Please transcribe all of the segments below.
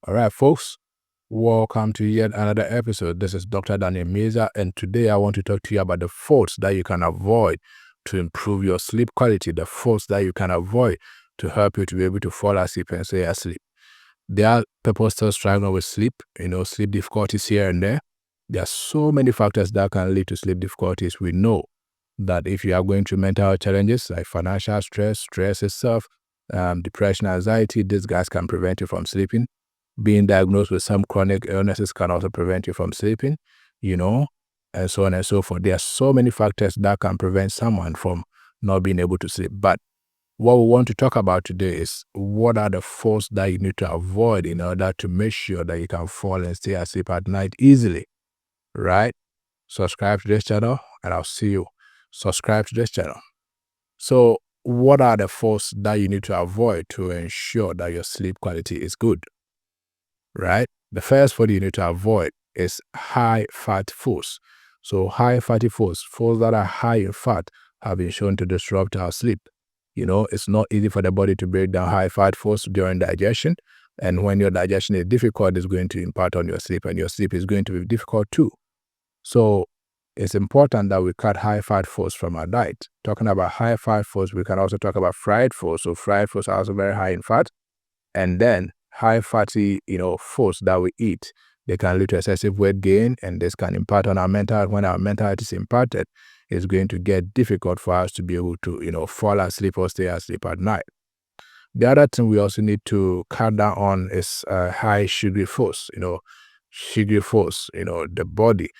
All right, folks, welcome to yet another episode. This is Dr. Daniel Meza, and today I want to talk to you about the faults that you can avoid to improve your sleep quality, the faults that you can avoid to help you to be able to fall asleep and stay asleep. There are people still struggling with sleep, sleep difficulties here and there. There are so many factors that can lead to sleep difficulties. We know that if you are going through mental health challenges like financial stress itself, depression, anxiety, these guys can prevent you from sleeping. Being diagnosed with some chronic illnesses can also prevent you from sleeping, and so on and so forth. There are so many factors that can prevent someone from not being able to sleep. But what we want to talk about today is what are the faults that you need to avoid in order to make sure that you can fall and stay asleep at night easily, right? Subscribe to this channel and I'll see you. Subscribe to this channel. So what are the faults that you need to avoid to ensure that your sleep quality is good? Right? The first food you need to avoid is high fat foods. So high fatty foods that are high in fat have been shown to disrupt our sleep. It's not easy for the body to break down high fat foods during digestion. And when your digestion is difficult, it's going to impact on your sleep, and your sleep is going to be difficult too. So it's important that we cut high fat foods from our diet. Talking about high fat foods, we can also talk about fried foods. So fried foods are also very high in fat. And then high fatty, foods that we eat, they can lead to excessive weight gain, and this can impact on our mental health. When our mental health is impacted, it's going to get difficult for us to be able to, fall asleep or stay asleep at night. The other thing we also need to cut down on is high sugary foods. Sugary foods, the body.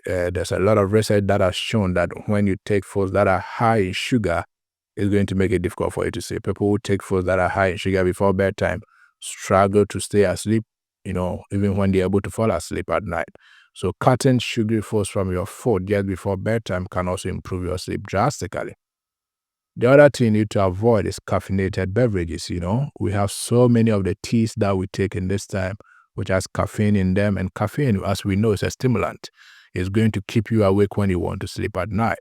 There's a lot of research that has shown that when you take foods that are high in sugar, it's going to make it difficult for you to sleep. People who take foods that are high in sugar before bedtime struggle to stay asleep, even when they're able to fall asleep at night. So cutting sugary foods from your food just before bedtime can also improve your sleep drastically. The other thing you need to avoid is caffeinated beverages. We have so many of the teas that we take in this time, which has caffeine in them, and caffeine, as we know, is a stimulant. It's going to keep you awake when you want to sleep at night.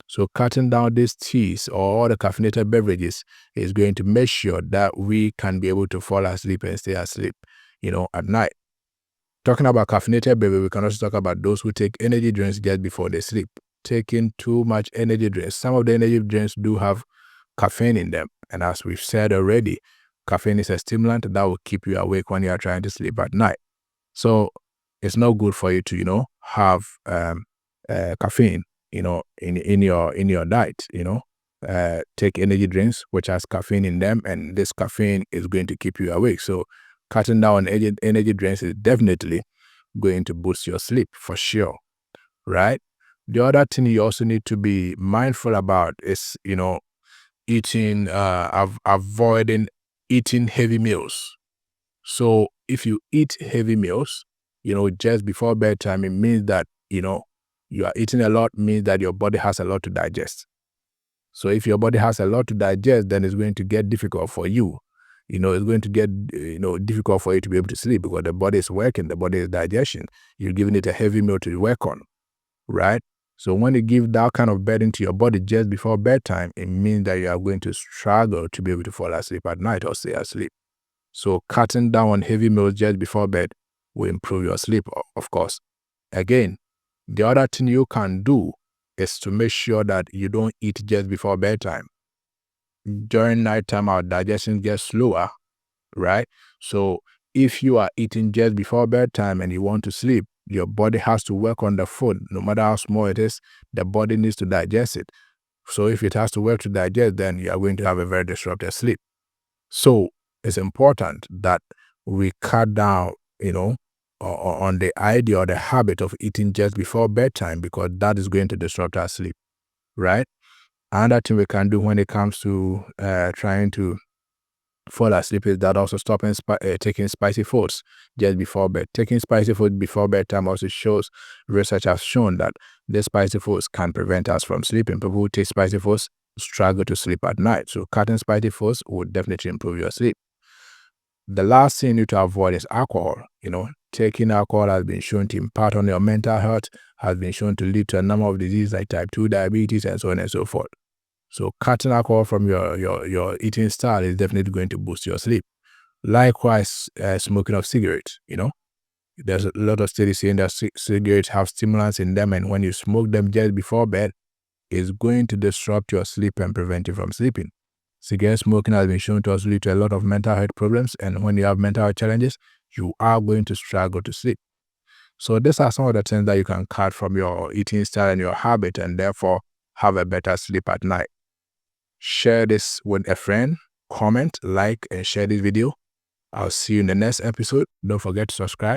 So cutting down these teas or all the caffeinated beverages is going to make sure that we can be able to fall asleep and stay asleep, at night. Talking about caffeinated beverages, we can also talk about those who take energy drinks just before they sleep. Taking too much energy drinks. Some of the energy drinks do have caffeine in them. And as we've said already, caffeine is a stimulant that will keep you awake when you are trying to sleep at night. So it's not good for you to, have caffeine, in your diet. Take energy drinks which has caffeine in them, and this caffeine is going to keep you awake. So cutting down on energy drinks is definitely going to boost your sleep for sure, right? The other thing you also need to be mindful about is, eating, avoiding eating heavy meals. So if you eat heavy meals, just before bedtime, it means that, you are eating a lot, means that your body has a lot to digest. So if your body has a lot to digest, then it's going to get difficult for you. It's going to get, difficult for you to be able to sleep because the body is working, the body is digestion. You're giving it a heavy meal to work on, right? So when you give that kind of burden to your body just before bedtime, it means that you are going to struggle to be able to fall asleep at night or stay asleep. So cutting down on heavy meals just before bed will improve your sleep, of course. Again, the other thing you can do is to make sure that you don't eat just before bedtime. During nighttime, our digestion gets slower, right? So if you are eating just before bedtime and you want to sleep, your body has to work on the food. No matter how small it is, the body needs to digest it. So if it has to work to digest, then you are going to have a very disrupted sleep. So it's important that we cut down, on the idea or the habit of eating just before bedtime, because that is going to disrupt our sleep, right? Another thing we can do when it comes to trying to fall asleep is that also stopping taking spicy foods just before bed. Taking spicy food before bedtime also shows, research has shown that the spicy foods can prevent us from sleeping. People who take spicy foods struggle to sleep at night. So cutting spicy foods would definitely improve your sleep. The last thing you need to avoid is alcohol. Taking alcohol has been shown to impact on your mental health, has been shown to lead to a number of diseases like type 2 diabetes and so on and so forth. So cutting alcohol from your eating style is definitely going to boost your sleep. Likewise, smoking of cigarettes, there's a lot of studies saying that cigarettes have stimulants in them, and when you smoke them just before bed, it's going to disrupt your sleep and prevent you from sleeping. Cigarette smoking has been shown to also lead to a lot of mental health problems, and when you have mental health challenges, you are going to struggle to sleep. So these are some of the things that you can cut from your eating style and your habit, and therefore have a better sleep at night. Share this with a friend, comment, like, and share this video. I'll see you in the next episode. Don't forget to subscribe.